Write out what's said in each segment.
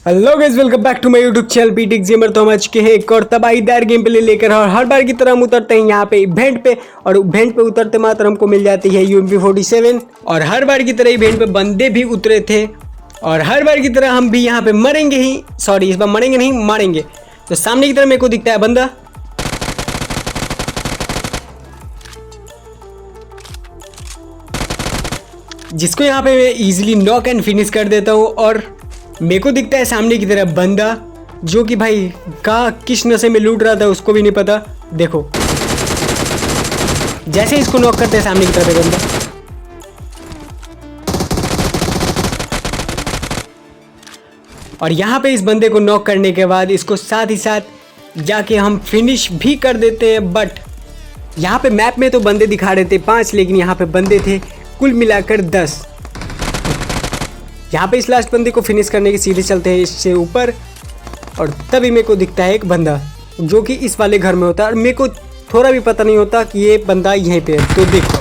Hello guys, welcome back to my YouTube channel Pitix gamer. तो हम आज के हैं एक और तबाहीदार गेम प्ले लेकर और हर बार की तरह हम उतरते हैं यहाँ पे इवेंट पे और इवेंट पे उतरते मात्र हमको मिल जाती है UMP47 और हर बार की तरह इवेंट पे बंदे भी उतरे थे और हर बार की तरह हम भी यहाँ पे मरेंगे ही। सॉरी, इस बार मरेंगे नहीं, मारेंगे। तो सामने की तरफ मेरे को दिखता है बंदा, जिसको यहाँ पे मैं इजीली नॉक एंड फिनिश कर देता हूँ। और मेरे को दिखता है सामने की तरफ बंदा जो कि भाई कहाँ किस नशे में लूट रहा था उसको भी नहीं पता। देखो जैसे इसको नॉक करते हैं सामने की तरफ बंदा, और यहाँ पे इस बंदे को नॉक करने के बाद इसको साथ ही साथ जाके हम फिनिश भी कर देते हैं। बट यहाँ पे मैप में तो बंदे दिखा रहे थे 5, लेकिन यहाँ पे बंदे थे कुल मिलाकर 10। यहाँ पे इस लास्ट बंदे को फिनिश करने के सीधे चलते हैं इससे ऊपर और तभी मेरे को दिखता है एक बंदा जो कि इस वाले घर में होता है और मेरे को थोड़ा भी पता नहीं होता कि ये बंदा यहीं पे है। तो देखो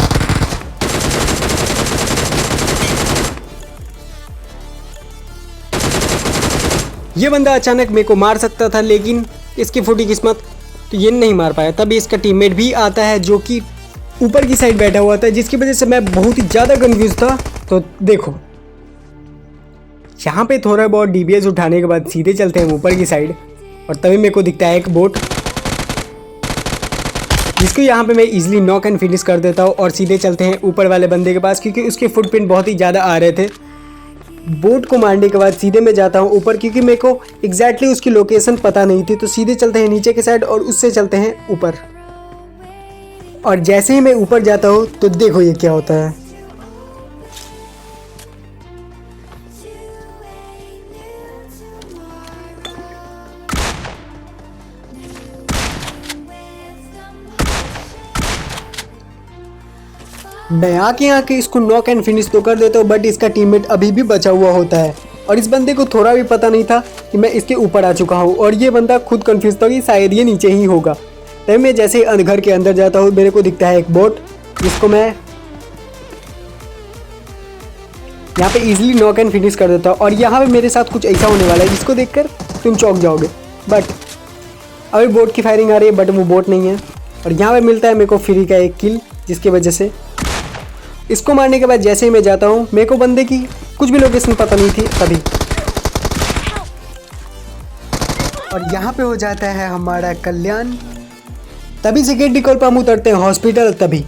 ये बंदा अचानक मेरे को मार सकता था, लेकिन इसकी फूटी किस्मत तो ये नहीं मार पाया। तभी इसका टीममेट भी आता है जो कि ऊपर की साइड बैठा हुआ था, जिसकी वजह से मैं बहुत ही ज़्यादा कंफ्यूज था। तो देखो यहाँ पे थोड़ा बहुत DBS उठाने के बाद सीधे चलते हैं ऊपर की साइड और तभी मेरे को दिखता है एक बोट, जिसको यहाँ पे मैं इजीली नॉक एंड फिनिश कर देता हूँ और सीधे चलते हैं ऊपर वाले बंदे के पास, क्योंकि उसके फुटप्रिंट बहुत ही ज़्यादा आ रहे थे। बोट को मारने के बाद सीधे मैं जाता हूँ ऊपर, क्योंकि मेरे को एग्जैक्टली उसकी लोकेशन पता नहीं थी। तो सीधे चलते हैं नीचे के साइड और उससे चलते हैं ऊपर। और जैसे ही मैं ऊपर जाता हूँ तो देखो ये क्या होता है। मैं आके इसको नॉक एंड फिनिश तो कर देता हूँ, बट इसका टीममेट अभी भी बचा हुआ होता है और इस बंदे को थोड़ा भी पता नहीं था कि मैं इसके ऊपर आ चुका हूँ और ये बंदा खुद कंफ्यूज था कि शायद ये नीचे ही होगा। तभी मैं जैसे ही घर के अंदर जाता हूँ मेरे को दिखता है एक बोट, जिसको मैं यहाँ पे इजीली नॉक एंड फिनिश कर देता हूँ। और यहाँ पे मेरे साथ कुछ ऐसा होने वाला है जिसको देखकर तुम चौंक जाओगे। बट अभी बोट की फायरिंग आ रही है, बट वो बोट नहीं है। और यहाँ पे मिलता है मेरे को फ्री का एक किल, जिसकी वजह से इसको मारने के बाद जैसे ही मैं जाता हूँ मेरे को बंदे की कुछ भी लोकेशन पता नहीं थी तभी। और यहाँ पे हो जाता है हमारा कल्याण। तभी सिक्योरिटी कॉल पर हम उतरते हैं हॉस्पिटल। तभी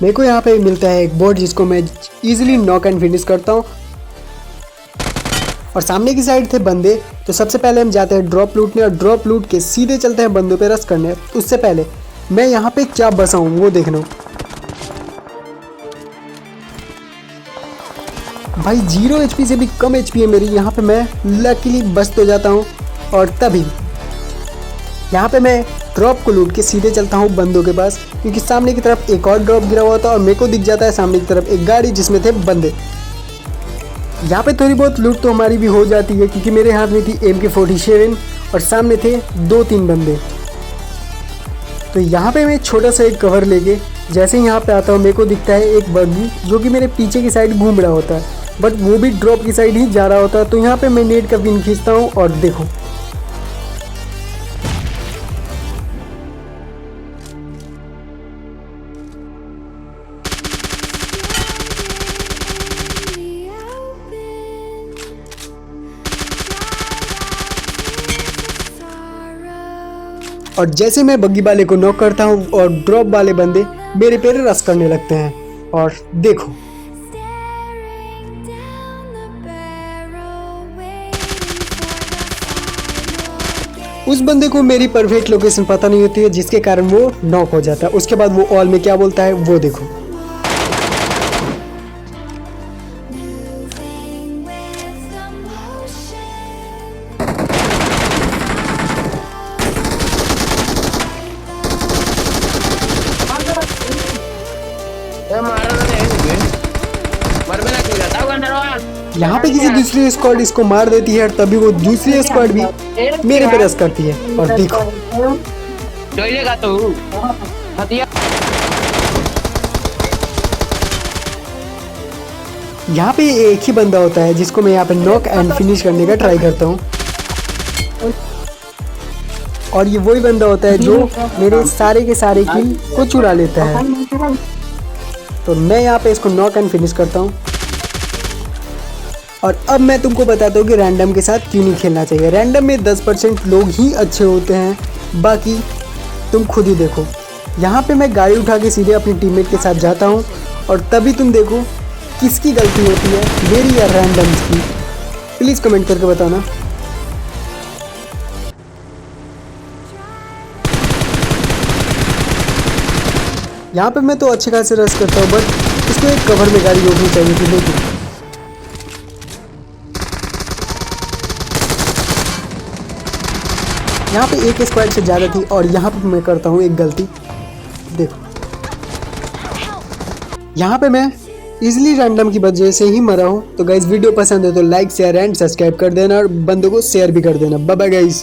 मेरे को यहाँ पे मिलता है एक बोट, जिसको मैं इजीली नॉक एंड फिनिश करता हूँ। और सामने की साइड थे बंदे, तो सबसे पहले हम जाते हैं ड्रॉप लूटने और ड्रॉप लूट के सीधे चलते हैं बंदों पे रश करने। उससे पहले मैं यहाँ पे क्या बसा हूँ वो देखना। भाई 0 HP से भी कम HP है मेरी। यहाँ पे मैं लकीली बच तो जाता हूँ और तभी यहाँ पे मैं ड्रॉप को लूट के सीधे चलता हूँ बंदों के पास, क्योंकि सामने की तरफ एक और ड्रॉप गिरा हुआ था और मेरे को दिख जाता है सामने की तरफ एक गाड़ी जिसमें थे बंदे। यहाँ पे थोड़ी बहुत लूट तो हमारी भी हो जाती है, क्योंकि मेरे हाथ में थी MK47 और सामने थे 2-3 बंदे। तो यहाँ पे मैं छोटा सा एक कवर लेके जैसे ही यहाँ पे आता हूँ मेरे को दिखता है एक बग्गी जो कि मेरे पीछे की साइड घूम रहा होता है, बट वो भी ड्रॉप की साइड ही जा रहा होता है। तो यहाँ पे मैं नेट का पिन खींचता हूँ और देखो और जैसे मैं बग्गी वाले को नॉक करता हूँ और ड्रॉप वाले बंदे मेरे पे रश करने लगते हैं। और देखो उस बंदे को मेरी परफेक्ट लोकेशन पता नहीं होती है, जिसके कारण वो नॉक हो जाता है। उसके बाद वो ऑल में क्या बोलता है वो देखो। यहाँ पे किसी दूसरी स्क्वाड इसको मार देती है, तभी वो दूसरी स्क्वाड भी मेरे पे रश करती है। और देखो यहाँ पे एक ही बंदा होता है जिसको मैं यहाँ पे नॉक एंड फिनिश करने का ट्राई करता हूँ, और ये वही बंदा होता है जो मेरे सारे के सारे किल को चुरा लेता है। तो मैं यहाँ पे इसको नॉक एंड फिनिश करता हूँ। और अब मैं तुमको बताता हूँ कि रैंडम के साथ क्यों नहीं खेलना चाहिए। रैंडम में 10% लोग ही अच्छे होते हैं, बाकी तुम खुद ही देखो। यहाँ पे मैं गाड़ी उठा के सीधे अपनी टीममेट के साथ जाता हूँ, और तभी तुम देखो किसकी गलती होती है, मेरी या रैंडम्स की। प्लीज़ कमेंट करके बताना। यहाँ पे मैं तो अच्छे खासे रश करता हूँ, बट इसको एक कवर में गाड़ी रोकनी चाहिए थी, लेकिन यहाँ पे एक स्क्वाड से ज़्यादा थी, और यहाँ पे मैं करता हूँ एक गलती। देखो यहाँ पे मैं इजीली रैंडम की वजह से ही मरा हूँ। तो गाइस वीडियो पसंद है तो लाइक शेयर एंड सब्सक्राइब कर देना, और बंदों को शेयर भी कर देना। Bye bye guys.